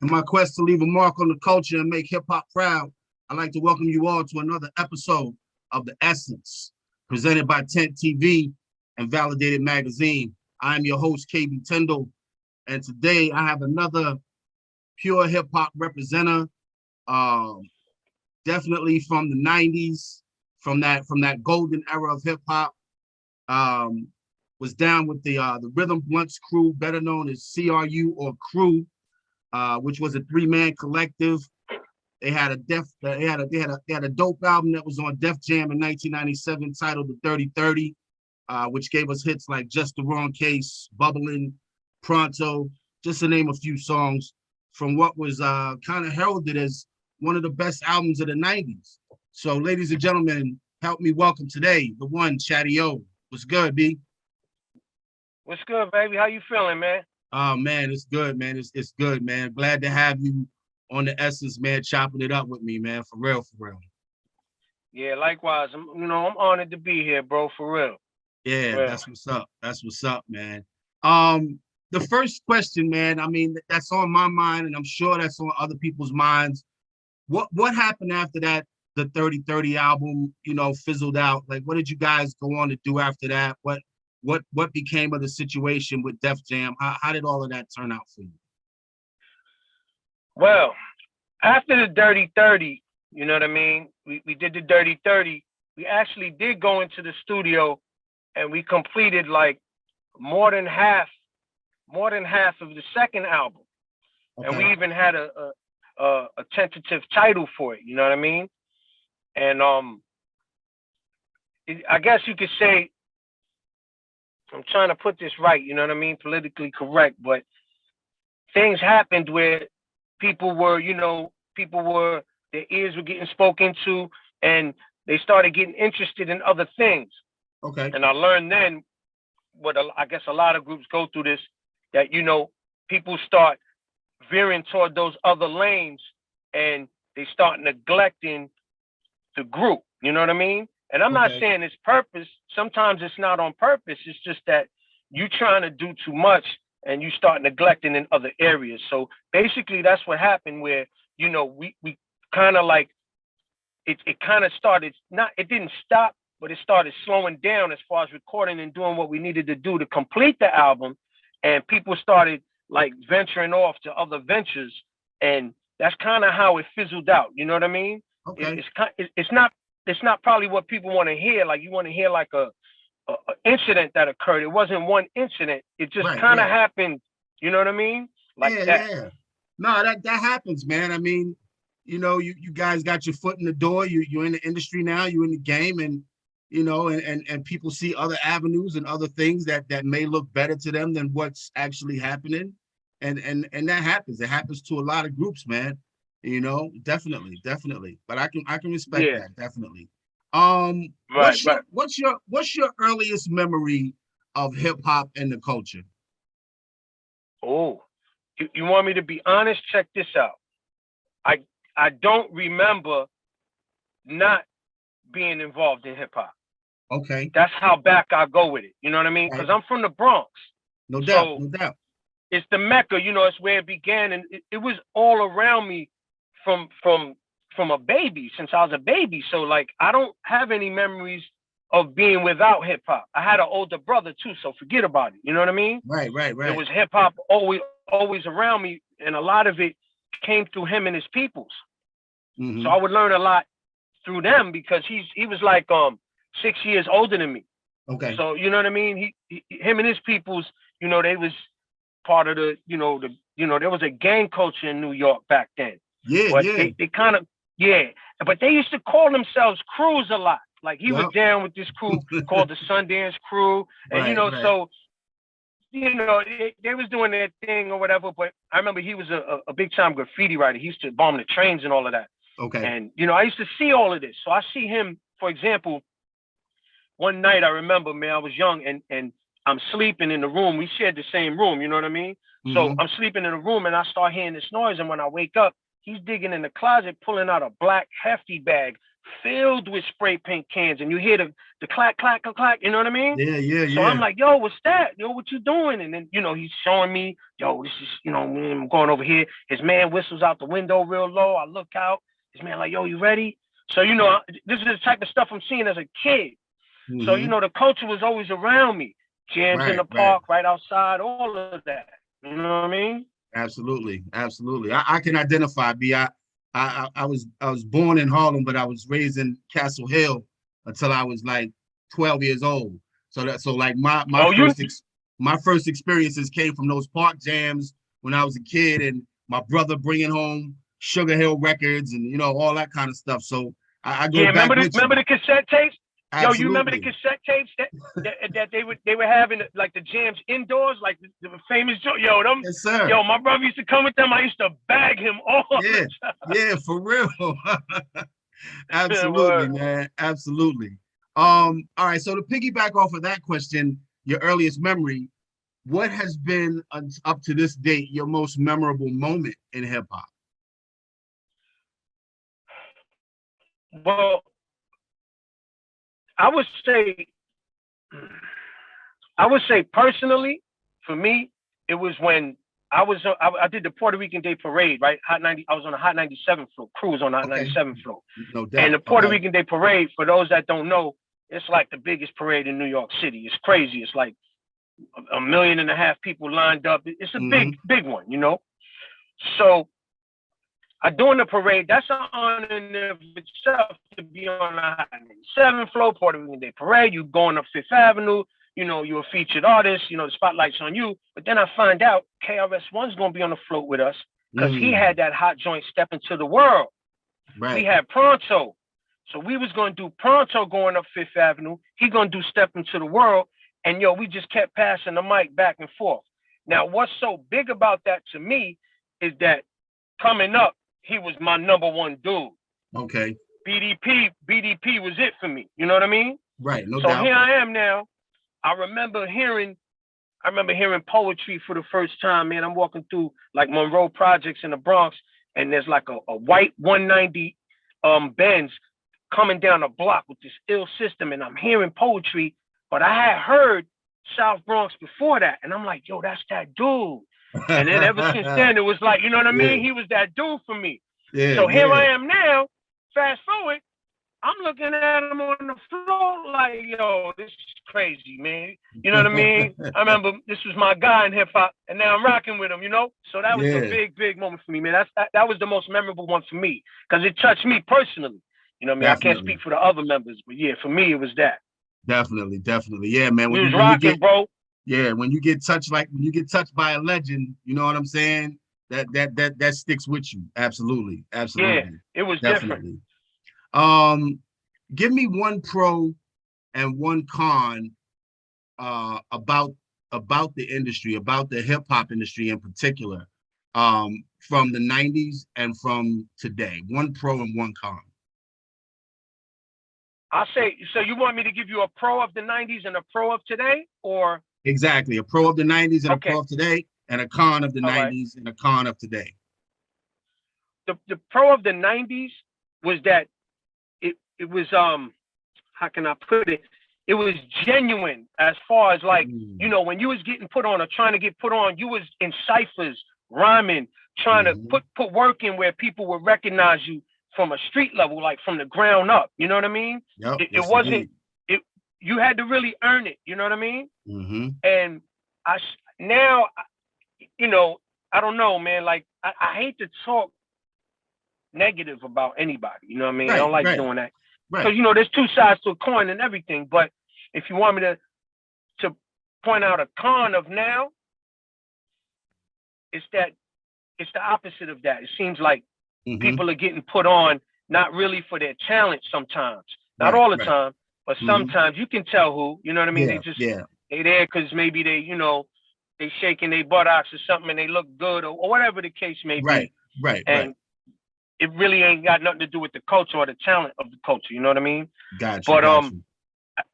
In my quest to leave a mark on the culture and make hip hop proud, I'd like to welcome you all to another episode of The Essence, presented by Tent TV and Validated Magazine. I am your host, KB Tyndall, and today I have another pure hip hop representative, definitely from the 90s, from that golden era of hip hop. Was down with the Rhythm Blunts crew, better known as CRU or Crew, which was a three-man collective. They had a dope album that was on Def Jam in 1997 titled The Dirty 30, which gave us hits like Just the Wrong Case, Bubblin, Pronto, just to name a few songs from what was kind of heralded as one of the best albums of the 90s. So, ladies and gentlemen, help me welcome today The One Chadio. What's good, B? What's good, baby? How you feeling, man? Oh man, it's good, man. It's good, man. Glad to have you on the Essence, man, chopping it up with me, man. For real, for real. Yeah, likewise. I'm honored to be here, bro. For real. Yeah, For real. that's what's up. That's what's up, man. The first question, man, I mean, that's on my mind, and I'm sure that's on other people's minds. What happened after that? The 3030 album, fizzled out. Like, what did you guys go on to do after that? What became of the situation with Def Jam? How did all of that turn out for you? Well, after the Dirty 30, you know what I mean? We did the Dirty 30. We actually did go into the studio and we completed like more than half of the second album. Okay. And we even had a tentative title for it, you know what I mean? And I guess you could say, I'm trying to put this right, you know what I mean? Politically correct, but things happened where people were, their ears were getting spoken to, and they started getting interested in other things. Okay. And I learned then, I guess a lot of groups go through this, that, people start veering toward those other lanes and they start neglecting the group, you know what I mean? And I'm not saying it's purpose. Sometimes it's not on purpose. It's just that you trying to do too much and you start neglecting in other areas. So basically that's what happened where, we kind of like, it kind of started, it didn't stop, but it started slowing down as far as recording and doing what we needed to do to complete the album. And people started like venturing off to other ventures. And that's kind of how it fizzled out. You know what I mean? Okay. It's not probably what people want to hear. Like you want to hear like a incident that occurred. It wasn't one incident. It just kind of happened. You know what I mean? Like that. Yeah. No, that happens, man. I mean, you guys got your foot in the door. You're in the industry now. You're in the game, and and people see other avenues and other things that may look better to them than what's actually happening, and that happens. It happens to a lot of groups, man. Definitely. But I can respect that, definitely. What's your earliest memory of hip hop and the culture? Oh, you want me to be honest? Check this out. I don't remember not being involved in hip hop. Okay. That's how back I go with it. You know what I mean? Because I'm from the Bronx. No doubt. It's the Mecca, it's where it began, and it was all around me from a baby, since I was a baby. So like I don't have any memories of being without hip hop. I had an older brother too, so forget about it. You know what I mean? Right. It was hip hop always around me, and a lot of it came through him and his peoples. Mm-hmm. So I would learn a lot through them because he was like 6 years older than me. Okay. So you know what I mean? Him and his peoples, they was part of the, there was a gang culture in New York back then. Yeah, but yeah. They kind of, but they used to call themselves crews a lot. Like he was down with this crew called the Sundance Crew, and so they was doing their thing or whatever. But I remember he was a big time graffiti writer. He used to bomb the trains and all of that. Okay. And I used to see all of this. So I see him, for example, one night I remember, man, I was young and I'm sleeping in the room. We shared the same room, you know what I mean? Mm-hmm. So I'm sleeping in the room and I start hearing this noise, and when I wake up, he's digging in the closet, pulling out a black hefty bag filled with spray paint cans, and you hear the clack, clack, clack, clack, you know what I mean? So I'm like, yo, what's that? Yo, what you doing? And then, he's showing me, yo, this is, I'm going over here. His man whistles out the window real low. I look out. His man like, yo, you ready? So, this is the type of stuff I'm seeing as a kid. Mm-hmm. So, the culture was always around me. Jams in the park, right outside, all of that. You know what I mean? Absolutely. I can identify, B. I was born in Harlem, but I was raised in Castle Hill until I was like 12 years old. So my first experiences came from those park jams when I was a kid, and my brother bringing home Sugar Hill records and all that kind of stuff. So I go back. Remember the cassette tapes? Absolutely. Yo, you remember the cassette tapes that they were having, like the jams indoors, like the famous them? Yes, sir. Yo, my brother used to come with them. I used to bag him all. Yeah, for real. Absolutely, man. Absolutely. All right. So to piggyback off of that question, your earliest memory, what has been up to this date your most memorable moment in hip hop? Well, I would say personally, for me, it was when I did the Puerto Rican Day Parade, right? Hot 90. I was on a Hot 97 float. Crew was on the Hot 97 float. No doubt. And the Puerto Rican Day Parade, for those that don't know, it's like the biggest parade in New York City. It's crazy. It's like 1.5 million people lined up. It's a big one, So during the parade, that's an honor in of itself to be on the Hot 97 float, Puerto Rican Day Parade. You going up Fifth Avenue, you're a featured artist, the spotlight's on you. But then I find out KRS-One's going to be on the float with us because he had that hot joint Step Into the World. Right. We had Pronto. So we was going to do Pronto going up Fifth Avenue. He going to do Step Into the World. And, we just kept passing the mic back and forth. Now, what's so big about that to me is that coming up, he was my number one dude. Okay. BDP was it for me. You know what I mean? Right. No doubt. So here I am now. I remember hearing poetry for the first time, man. I'm walking through like Monroe Projects in the Bronx, and there's like a white 190 Benz coming down a block with this ill system, and I'm hearing poetry, but I had heard South Bronx before that, and I'm like, yo, that's that dude. And then ever since then, it was like, you know what I mean? He was that dude for me. So here I am now, fast forward, I'm looking at him on the floor like, yo, this is crazy, man. You know what I mean? I remember this was my guy in hip hop, and now I'm rocking with him, So that was a big moment for me, man. That was the most memorable one for me because it touched me personally. You know what I mean? Definitely. I can't speak for the other members, but yeah, for me, it was that. Definitely. Yeah, man. We was rocking, bro. Yeah, when you get touched by a legend, you know what I'm saying? That sticks with you. Absolutely. Yeah, it was definitely different. Give me one pro and one con about the industry, about the hip hop industry in particular, from the 90s and from today. One pro and one con. I'll say, so you want me to give you a pro of the 90s and a pro of today, or? Exactly, a pro of the 90s and a pro of today, and a con of the 90s and a con of today. The pro of the 90s was that it was, how can I put it? It was genuine as far as like, when you was getting put on or trying to get put on, you was in ciphers, rhyming, trying to put work in where people would recognize you from a street level, like from the ground up. You know what I mean? Yep, it wasn't. You had to really earn it. You know what I mean? And now, I don't know, man. Like I hate to talk negative about anybody. You know what I mean? I don't like doing that because there's two sides to a coin and everything. But if you want me to point out a con of now, it's the opposite of that. It seems like people are getting put on not really for their talent sometimes, not all the time, but sometimes you can tell who. You know what I mean? They there because maybe they shaking their buttocks or something and they look good or whatever the case may be. And it really ain't got nothing to do with the culture or the talent of the culture. You know what I mean? Gotcha. But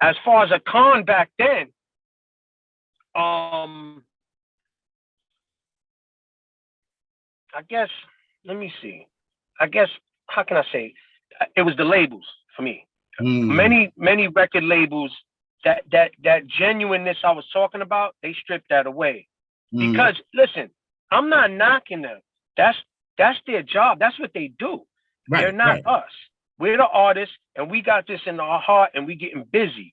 as far as a con back then, I guess, let me see. I guess, how can I say? It was the labels for me. Mm. Many record labels, that genuineness I was talking about, they stripped that away. Mm. Because listen, I'm not knocking them. That's their job. That's what they do. They're Right, not right, us. We're the artists, and we got this in our heart, and we getting busy.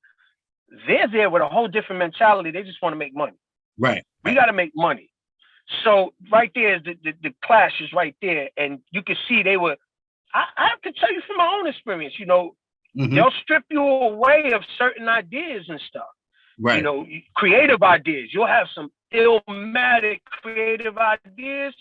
They're there with a whole different mentality. They just want to make money. right, We right. got to make money. So right there is the clash is right there, and you can see they were. I have to tell you from my own experience. Hmm. They'll strip you away of certain ideas and stuff. Right. Creative ideas. You'll have some illmatic creative ideas,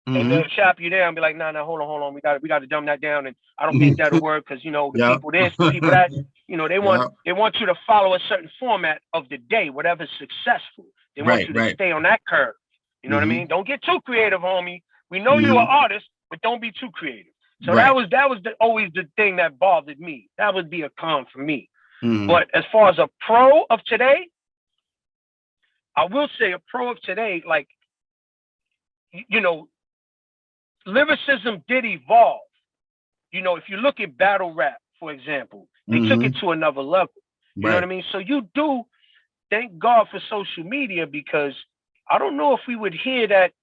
and they'll Hmm. chop you down and be like, no, hold on. We got to dumb that down, and I don't think that'll work because the Yep. people this, the people that. They want Yep. you to follow a certain format of the day, whatever's successful. They want Right, you to right. stay on that curve. You know what I Hmm. mean? Don't get too creative, homie. We know you're an Hmm. artist, but don't be too creative. So Right. that was always the thing that bothered me. That would be a con for me. Hmm. But as far as a pro of today, I will say a pro of today, like, lyricism did evolve. If you look at battle rap, for example, they took it Hmm. to another level. You know what Right. I mean? So you do thank God for social media, because I don't know if we would hear that.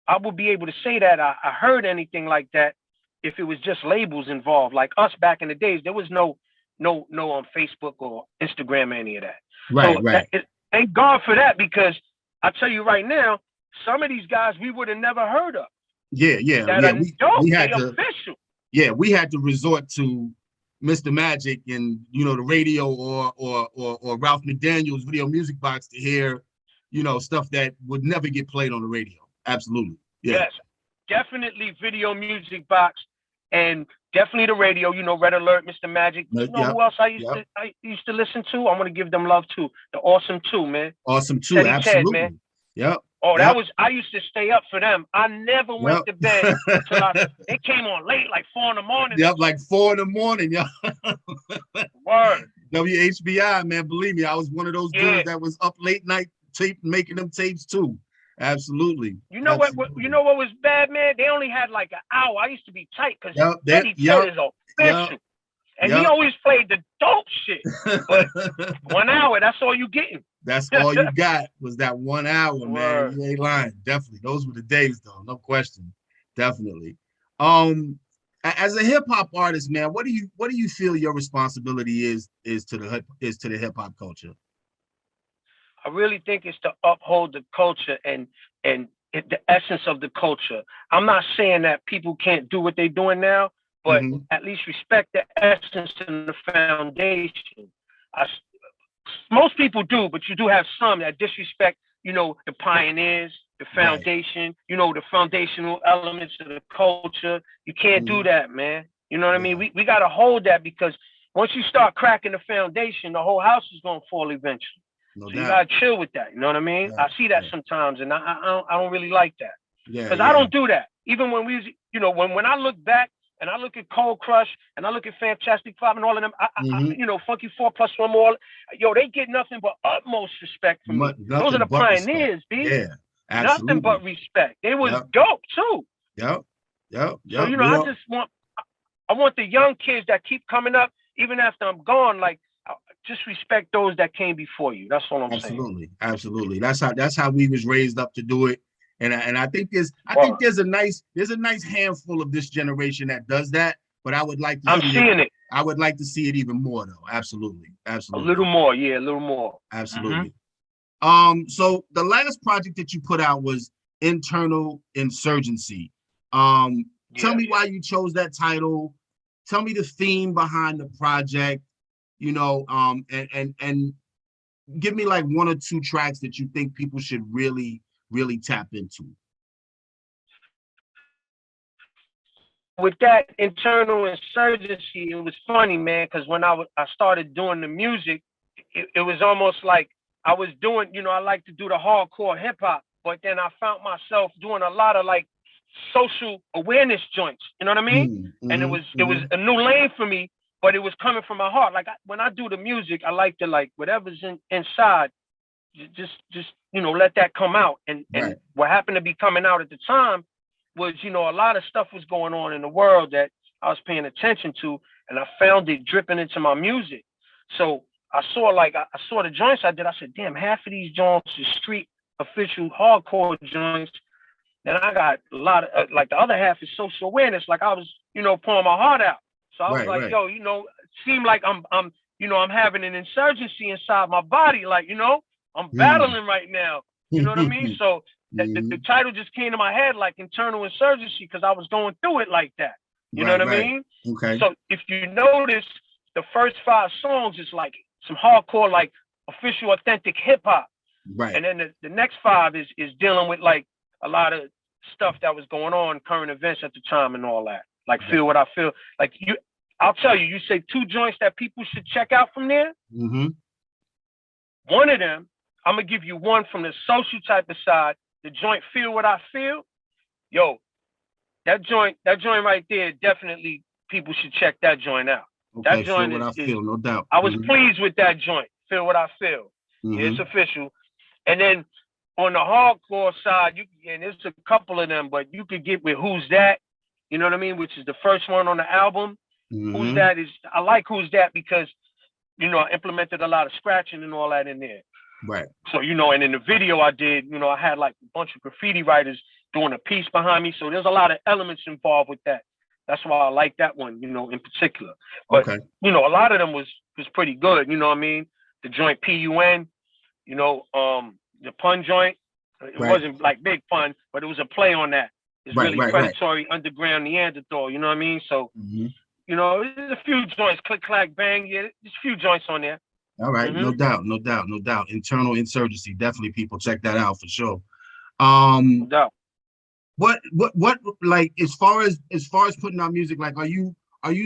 I would be able to say that I heard anything like that if it was just labels involved. Like us back in the days, there was no on Facebook or Instagram or any of that. Right, So right. thank God for that, because I tell you right now, some of these guys we would have never heard of Yeah, yeah, that yeah. are dope. We They had to, official. yeah, we had to resort to Mr. Magic and the radio, or Ralph McDaniel's Video Music Box to hear, stuff that would never get played on the radio. Absolutely. Yeah. Yes, definitely Video Music Box, and definitely the radio. Red Alert, Mr. Magic. But you know Yep. who else Yep. I used to listen to? I want to give them love too. The Awesome Two, man. Awesome too. Teddy Ted, man. Absolutely. Yep. Oh, Yep. I used to stay up for them. I never went Yep. to bed until they came on late, like 4 in the morning or Yep. something. Like 4 in the morning. Yeah. Word. WHBI, man. Believe me, I was one of those Yeah. dudes that was up late night making them tapes too. Absolutely. You know what? You Absolutely. know what was bad, man? They only had like an hour. I used to be tight because Yep. Teddy Ted is Yep. official, and he Yep. always played the dope shit. But 1 hour, that's all you getting. That's all you got was that 1 hour, man. Word. You ain't lying. Definitely. Those were the days, though. No question. Definitely. Um, as a hip hop artist, man, what do you feel your responsibility is to the hip hop culture? I really think it's to uphold the culture and the essence of the culture. I'm not saying that people can't do what they're doing now, but Mm-hmm. at least respect the essence and the foundation. I, Most people do, but you do have some that disrespect, the pioneers, the Right. foundation, the foundational elements of the culture. You can't do Mm-hmm. that, man. You know what I mean? Yeah. We got to hold that, because once you start cracking the foundation, the whole house is going to fall eventually. No So you doubt. got to chill with that. You know what I mean? Yeah. I see that Yeah. sometimes, and I don't really like that, Yeah. because I Yeah. don't do that. Even when when I look back and I look at Cold Crush and I look at Fantastic Five and all of them, Mm-hmm. Funky 4+1 More, they get nothing but utmost respect from me. Those are Nothing the but respect. pioneers, B. Yeah. Nothing Absolutely. but respect. They was Yep. dope too. Yep. Yep. So Yep. We all. I want the young kids that keep coming up, even after I'm gone, like, just respect those that came before you. That's all I'm saying. Absolutely, absolutely. That's how we was raised up to do it, and I think Well, there's a nice handful of this generation that does that, but I would like to I'm see it. seeing it I would like to see it even more though. Absolutely, a little absolutely, more. Yeah, a little more. Mm-hmm. absolutely. So the last project that you put out was Internal Insurgency. Tell Yeah, me yeah. why you chose that title. Tell me the theme behind the project. And give me like one or two tracks that you think people should really, really tap into. With that internal insurgency, it was funny, man, because when I started doing the music, it was almost like I was doing, I like to do the hardcore hip hop, but then I found myself doing a lot of like social awareness joints. You know what I mean? And Mm-hmm, it was mm-hmm. a new lane for me, but it was coming from my heart. Like when I do the music, I like to like whatever's inside, just let that come out. And Right. what happened to be coming out at the time was, a lot of stuff was going on in the world that I was paying attention to, and I found it dripping into my music. So I saw the joints I did. I said, damn, half of these joints is street official hardcore joints. Then I got a lot of the other half is social awareness. Like I was, pouring my heart out. So I was like, yo, it seemed like I'm having an insurgency inside my body. Like, I'm battling right now. You know what I mean? So the title just came to my head like internal insurgency because I was going through it like that. You know what I mean? Okay. So if you notice, the first 5 songs is like some hardcore, like official, authentic hip hop. Right. And then the next 5 is dealing with like a lot of stuff that was going on, current events at the time and all that. Like Feel What I Feel. Like I'll tell you, you say 2 joints that people should check out from there. Mm-hmm. One of them, I'm gonna give you one from the social type of side. The joint Feel What I Feel. Yo, that joint right there, definitely people should check that joint out. Okay, that joint Feel What I Feel, no doubt. I was pleased with that joint. Feel What I Feel. Yeah, it's official. And then on the hardcore side, and there's a couple of them, but you could get with Who's That, you know what I mean, which is the first one on the album. Who's That I like Who's That because, I implemented a lot of scratching and all that in there. Right. So, and in the video I did, I had like a bunch of graffiti writers doing a piece behind me. So there's a lot of elements involved with that. That's why I like that one, in particular. But, a lot of them was pretty good, you know what I mean? The joint PUN, the pun joint, it wasn't like big pun, but it was a play on that. It's really predatory underground Neanderthal, you know what I mean? So, there's a few joints, click, clack, bang, yeah, there's a few joints on there. All right, no doubt. Internal insurgency, definitely people check that out for sure. No doubt. What like as far as putting out music, like are you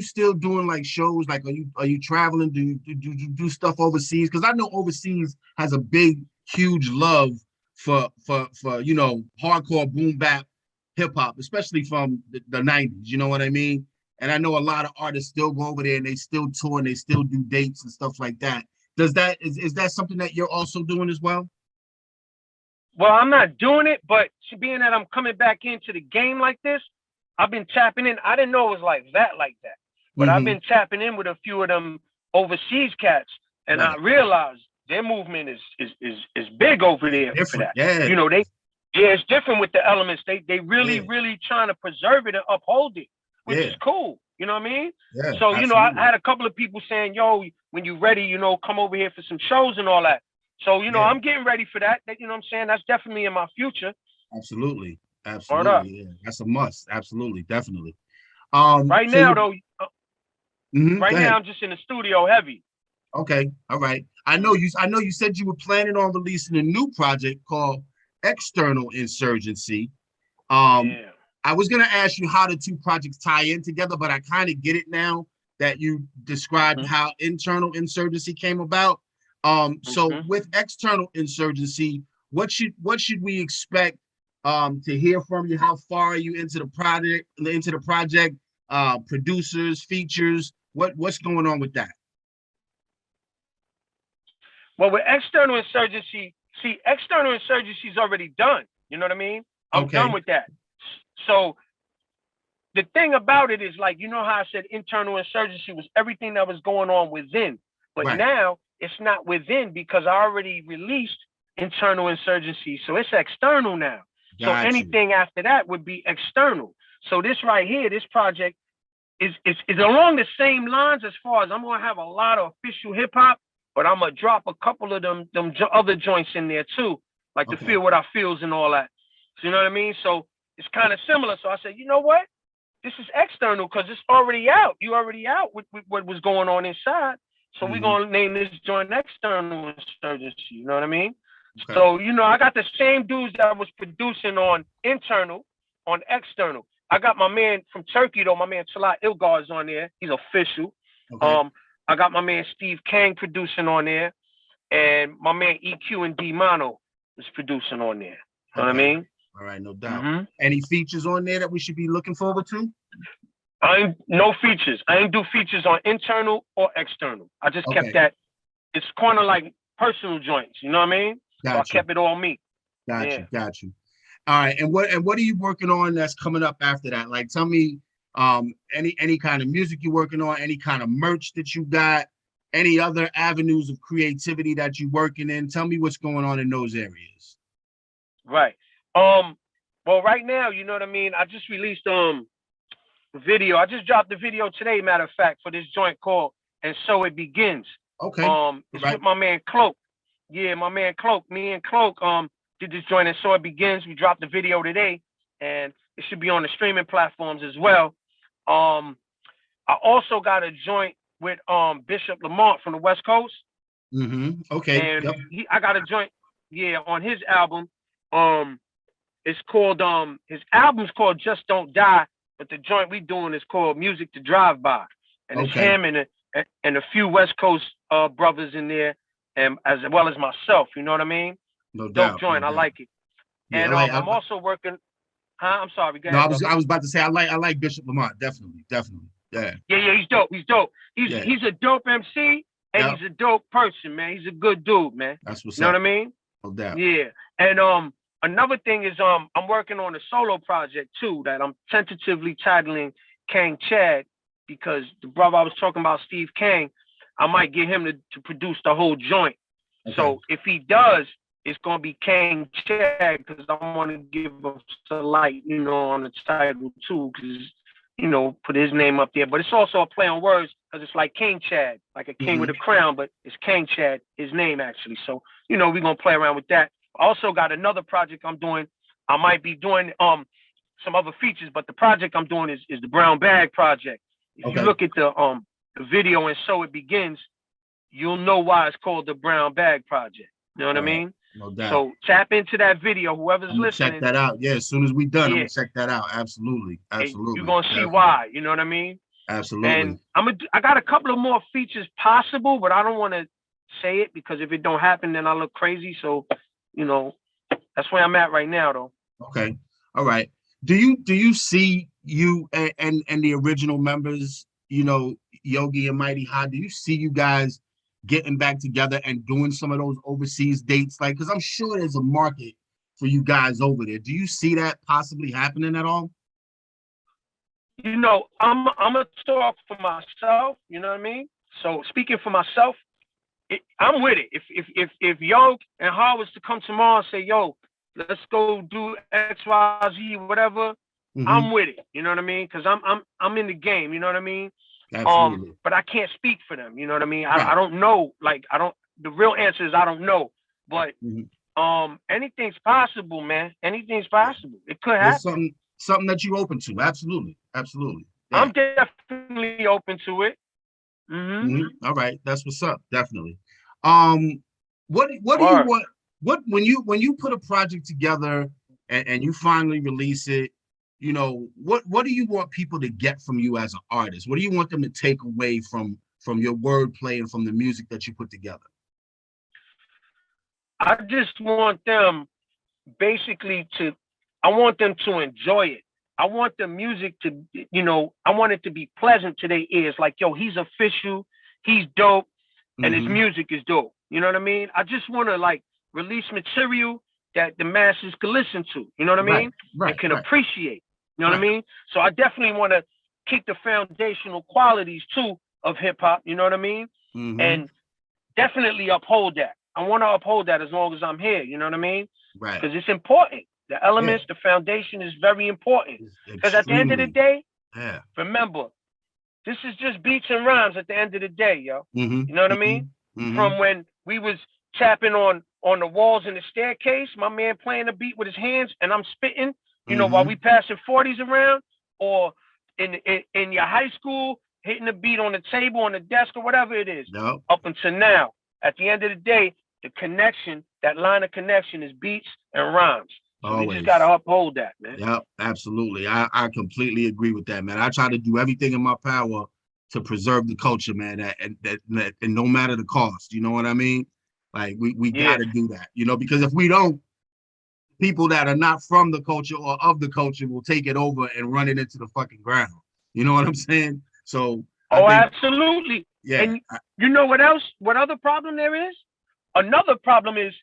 still doing like shows? Like are you traveling? Do you do stuff overseas? Because I know overseas has a big, huge love for hardcore boom bap hip hop, especially from the 90s. You know what I mean? And I know a lot of artists still go over there and they still tour and they still do dates and stuff like that. Is that something that you're also doing as well? Well, I'm not doing it, but being that I'm coming back into the game like this, I've been tapping in. I didn't know it was like that, but I've been tapping in with a few of them overseas cats, and I realized their movement is big over there for that. Yeah. It's different with the elements. They really trying to preserve it and uphold it, which is cool. You know what I mean? Yeah. So absolutely. I had a couple of people saying, "Yo, when you ready, come over here for some shows and all that." So, I'm getting ready for that. You know what I'm saying? That's definitely in my future. Absolutely. Yeah. That's a must. Absolutely. Definitely. Right now, though, now I'm just in the studio heavy. Okay. All right. I know you said you were planning on releasing a new project called External Insurgency. I was going to ask you how the 2 projects tie in together, but I kind of get it now that you described how Internal Insurgency came about. So with External Insurgency, what should we expect to hear from you? How far are you into the project? Producers, features, what's going on with that? Well, with External Insurgency, External Insurgency is already done. You know what I mean? I'm done with that. So the thing about it is, like, how I said internal insurgency was everything that was going on within, but now it's not within because I already released internal insurgency. So it's external now. So anything after that would be external. So this right here, this project is along the same lines as far as I'm going to have a lot of official hip hop, but I'm going to drop a couple of them other joints in there too, like the Feel What I Feels and all that. So you know what I mean? So it's kind of similar. So I said, you know what? This is external because it's already out. You already out with what was going on inside. So we're going to name this joint External Insurgency. You know what I mean? Okay. So, I got the same dudes that was producing on internal, on external. I got my man from Turkey, though. My man Talat Ilgar is on there. He's official. Okay. I got my man Steve Kang producing on there. And my man EQ and D Mono is producing on there. You know what I mean? All right, no doubt. Any features on there that we should be looking forward to? No features. I ain't do features on internal or external. I just kept that. It's kind of like personal joints. You know what I mean? So I kept it all me. Got you. All right, and what are you working on that's coming up after that? Like, tell me, any kind of music you're working on, any kind of merch that you got, any other avenues of creativity that you're working in. Tell me what's going on in those areas. Right. Well, right now, you know what I mean. I just released video. I just dropped the video today, matter of fact, for this joint called "And So It Begins." Okay. It's Right. with my man Cloak. Yeah, my man Cloak. Me and Cloak did this joint, "And So It Begins." We dropped the video today, and it should be on the streaming platforms as well. I also got a joint with Bishop Lamont from the West Coast. Okay. And Yep. I got a joint, yeah, on his album. It's called his album's called Just Don't Die, but the joint we doing is called Music to Drive By. And it's him and a few West Coast brothers in there, and as well as myself, you know what I mean? No Dope doubt. joint, No I doubt. like it. Yeah, And I'm also working. Huh? I'm sorry, go no, ahead, brother. I was about to say I like Bishop Lamont, definitely. Yeah. Yeah, he's dope. He's dope. Yeah. He's a dope MC and Yep. he's a dope person, man. He's a good dude, man. That's what's You know up. what I mean? No doubt. Yeah. And another thing is I'm working on a solo project too that I'm tentatively titling Kang Chad, because the brother I was talking about, Steve Kang, I might get him to produce the whole joint. Okay. So if he does, it's gonna be Kang Chad, because I want to give us a light, you know, on the title too, because, you know, put his name up there. But it's also a play on words, because it's like King Chad, like a king with a crown, but it's Kang Chad, his name actually. So, you know, we're gonna play around with that. I also got another project I'm doing. I might be doing some other features, but the project I'm doing is the Brown Bag Project. If you look at the video "And So It Begins," you'll know why it's called the Brown Bag Project. You know what I mean? No doubt. So tap into that video, whoever's I'm gonna listening. check that out. Yeah, as soon as we're done, I'm gonna check that out. Absolutely. You're gonna see why. You know what I mean? Absolutely. And I got a couple of more features possible, but I don't want to say it, because if it don't happen, then I look crazy. So, you know, that's where I'm at right now, though. Okay. All right. Do you see you and the original members, you know, Yogi and Mighty Ha, do you see you guys getting back together and doing some of those overseas dates? Like, because I'm sure there's a market for you guys over there. Do you see that possibly happening at all? You know, I'm gonna talk for myself. You know what I mean? So speaking for myself, I'm with it. If Yo and Ha was to come tomorrow and say, "Yo, let's go do X, Y, Z, whatever," I'm with it. You know what I mean? Because I'm in the game. You know what I mean? Absolutely. But I can't speak for them. You know what I mean? I don't know. Like, I don't. The real answer is I don't know. But anything's possible, man. Anything's possible. It could happen. Something that you're open to. Absolutely. Yeah. I'm definitely open to it. All right, that's what's up. Definitely. What do you want? What when you put a project together and you finally release it, you know, what do you want people to get from you as an artist? What do you want them to take away from your wordplay and from the music that you put together? I just want them basically I want them to enjoy it. I want the music to, you know, I want it to be pleasant to their ears. Like, yo, he's official, he's dope, and his music is dope. You know what I mean? I just want to, like, release material that the masses can listen to. You know what I mean? And can appreciate. You know what I mean? So I definitely want to keep the foundational qualities too of hip hop. You know what I mean? And definitely uphold that. I want to uphold that as long as I'm here. You know what I mean? Right. Because it's important. The elements, the foundation is very important. Because at the end of the day, remember, this is just beats and rhymes at the end of the day, yo. You know what I mean? From when we was tapping on the walls in the staircase, my man playing a beat with his hands, and I'm spitting, you know, while we passing 40s around, or in your high school, hitting the beat on the table, on the desk, or whatever it is. Up until now, at the end of the day, the connection, that line of connection is beats and rhymes. So we just gotta uphold that, man. Yep, absolutely. I completely agree with that, man. I try to do everything in my power to preserve the culture, man, and no matter the cost. You know what I mean? Like we gotta do that, you know, because if we don't, people that are not from the culture or of the culture will take it over and run it into the fucking ground. You know what I'm saying? So absolutely. Yeah. And you know what else? What other problem there is? Another problem is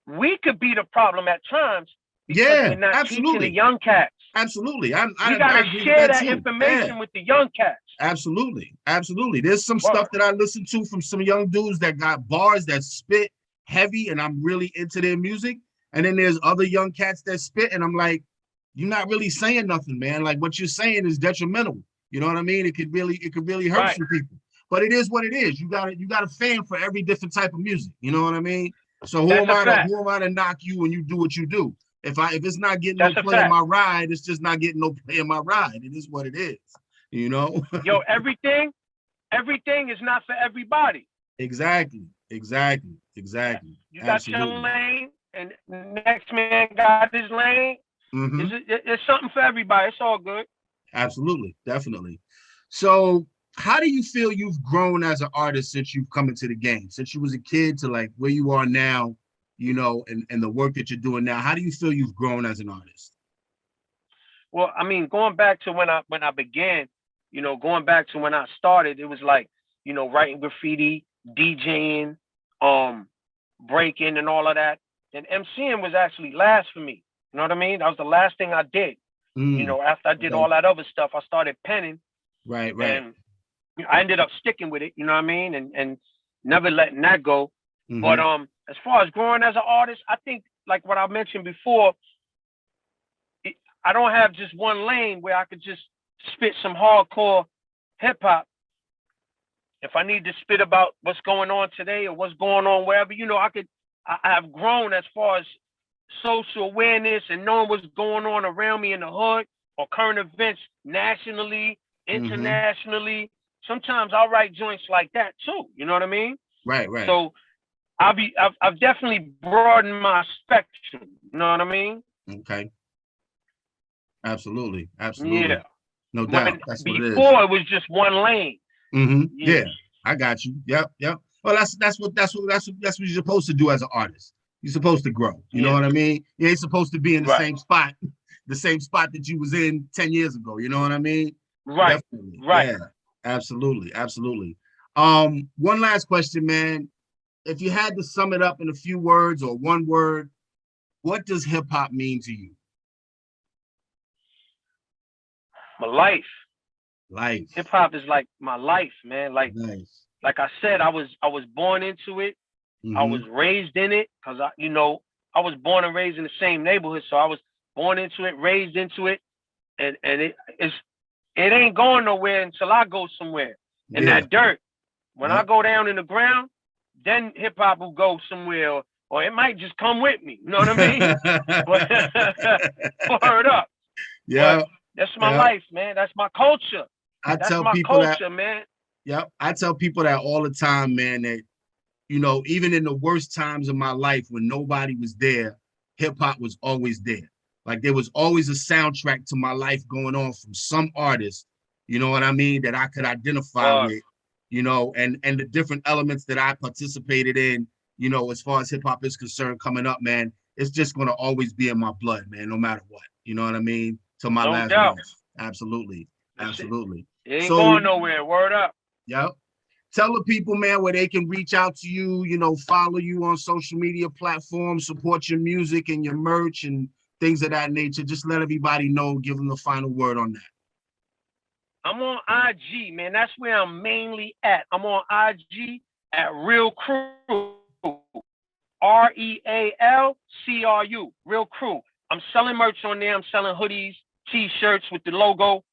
we could be the problem at times because Yeah, we're not teaching the absolutely. young cats. Absolutely. We gotta agree with share that that too. Yeah. information with the young cats. Absolutely. Absolutely. There's some Word. stuff that I listen to from some young dudes that got bars that spit heavy, and I'm really into their music. And then there's other young cats that spit, and I'm like, you're not really saying nothing, man. Like what you're saying is detrimental. You know what I mean? It could really hurt Right. some people. But it is what it is. You got a fan for every different type of music. You know what I mean? So That's a fact. who am I to knock you when you do what you do? If it's not getting That's no a play in fact. my ride, it's just not getting no play in my ride. It is what it is. You know? Yo, everything is not for everybody. Exactly. You got your Absolutely. lane, and the next man got his lane. Mm-hmm. It's something for everybody. It's all good. Absolutely. Definitely. So how do you feel you've grown as an artist since you've come into the game? Since you was a kid to like where you are now, you know, and the work that you're doing now, how do you feel you've grown as an artist? Well, I mean, going back to when I began, going back to when I started, it was like, writing graffiti, DJing, breaking and all of that. And MCing was actually last for me. You know what I mean? That was the last thing I did. After I did all that other stuff, I started penning. Right. And I ended up sticking with it, you know what I mean? And never letting that go. Mm-hmm. But as far as growing as an artist, I think like what I mentioned before, I don't have just one lane where I could just spit some hardcore hip hop. If I need to spit about what's going on today or what's going on wherever, I have grown as far as social awareness and knowing what's going on around me in the hood or current events nationally, internationally. Mm-hmm. Sometimes I'll write joints like that too. You know what I mean? Right. So I've definitely broadened my spectrum. You know what I mean? Okay. Absolutely. Yeah. No doubt. That's what it is. Before it was just one lane. Mm-hmm. Yeah, I got you. Yep. Well, that's what you're supposed to do as an artist. You're supposed to grow. You know what I mean? You ain't supposed to be in the same spot, that you was in 10 years ago. You know what I mean? Right. Definitely. Right. Yeah. Absolutely. One last question, man. If you had to sum it up in a few words or one word, what does hip hop mean to you? My life. Hip Life. hop is like my life, man. Like, nice. Like I said, I was born into it. Mm-hmm. I was raised in it because I was born and raised in the same neighborhood. So I was born into it, raised into it, and it ain't going nowhere until I go somewhere. And that dirt, when I go down in the ground, then hip hop will go somewhere, or it might just come with me. You know what I mean? But word up. Yeah. But that's my life, man. That's my culture. That's my culture, man. Yep. I tell people that all the time, man, that, even in the worst times of my life when nobody was there, hip hop was always there. Like there was always a soundtrack to my life going on from some artist, you know what I mean, that I could identify with, and the different elements that I participated in, as far as hip hop is concerned coming up, man, it's just going to always be in my blood, man, no matter what. You know what I mean? Till my last breath. Absolutely. Absolutely. It ain't going nowhere. Word up. Yep. Tell the people, man, where they can reach out to you, follow you on social media platforms, support your music and your merch and things of that nature. Just let everybody know, give them the final word on that. I'm on IG, man. That's where I'm mainly at. I'm on IG at Real Crew. REALCRU. Real Crew. I'm selling merch on there. I'm selling hoodies, t-shirts with the logo.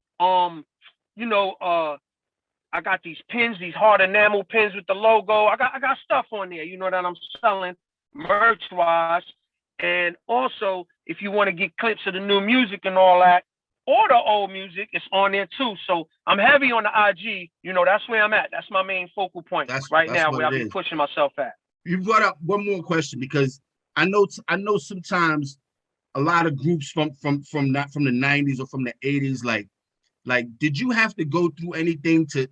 I got these pins, these hard enamel pins with the logo. I got stuff on there, that I'm selling merch-wise. And also, if you want to get clips of the new music and all that, or the old music, it's on there too. So I'm heavy on the IG. That's where I'm at. That's my main focal point that's now, where I'll be pushing myself at. You brought up one more question because I know sometimes a lot of groups from not from the 90s or from the 80s, like, did you have to go through anything to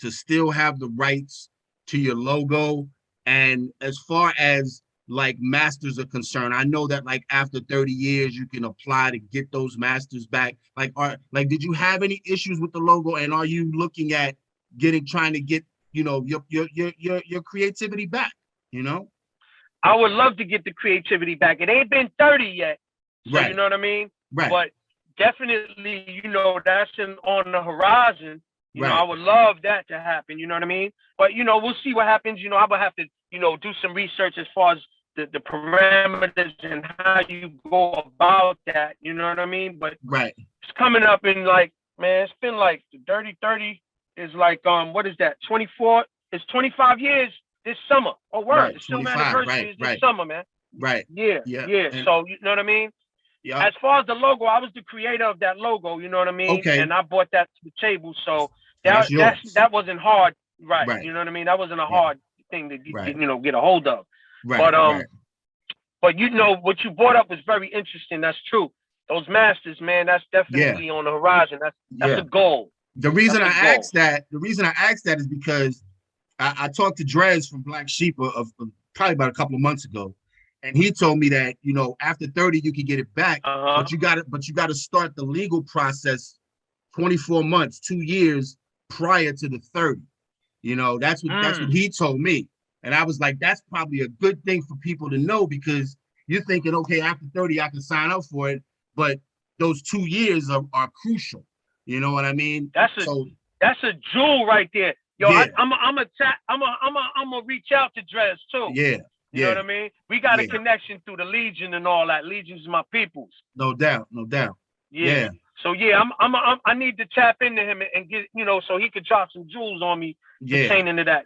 still have the rights to your logo? And as far as like masters are concerned, I know that like after 30 years you can apply to get those masters back. Did you have any issues with the logo? And are you looking at trying to get your creativity back? I would love to get the creativity back. It ain't been 30 yet, So you know what I mean? Right. But definitely, that's on the horizon. Right. I would love that to happen. You know what I mean? But we'll see what happens. I would have to, do some research as far as the parameters and how you go about that. You know what I mean? But it's coming up in like, man, it's been like the Dirty 30 is like what is that? 24? It's 25 years this summer. Oh, word! Right. The silver anniversary is this summer, man. Right. Yeah. And so you know what I mean? Yeah. As far as the logo, I was the creator of that logo. You know what I mean? Okay. And I brought that to the table. So that wasn't hard, right? You know what I mean? That wasn't a hard thing to get a hold of. Right. But what you brought up was very interesting. That's true. Those masters, man, that's definitely on the horizon. That's a goal. The reason I asked that is because I talked to Drez from Black Sheep of probably about a couple of months ago, and he told me that after 30 you can get it back, but you got to start the legal process 24 months, 2 years prior to the 30. That's what he told me, and I was like, that's probably a good thing for people to know, because you're thinking, okay, after 30 I can sign up for it, but those 2 years are crucial. You know what I mean? That's a jewel right there. Yo, I'm gonna reach out to Drez too. Yeah. You know what I mean? We got a connection through the Legion and all that. Legion's my peoples. No doubt. Yeah. So I need to tap into him and get, so he could drop some jewels on me pertaining to that,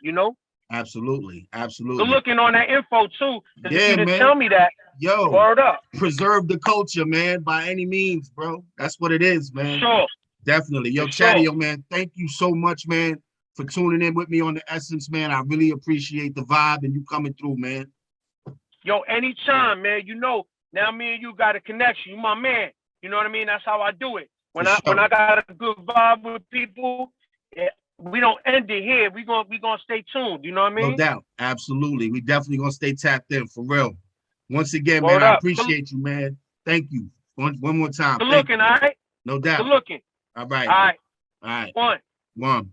Absolutely. So looking on that info too. Yeah, if you didn't man. tell me that. Yo, word up. Preserve the culture, man, by any means, bro. That's what it is, man. Sure. Definitely. Yo, Chadio, man, thank you so much, man, for tuning in with me on The Essence, man. I really appreciate the vibe and you coming through, man. Yo, anytime, man. Now me and you got a connection. You my man. You know what I mean? That's how I do it. When I got a good vibe with people, we don't end it here. We gonna stay tuned. You know what I mean? No doubt. Absolutely. We definitely gonna stay tapped in, for real. Once again, man, I appreciate you, man. Thank you. One more time. Good looking, all right? No doubt. Good looking. All right. One.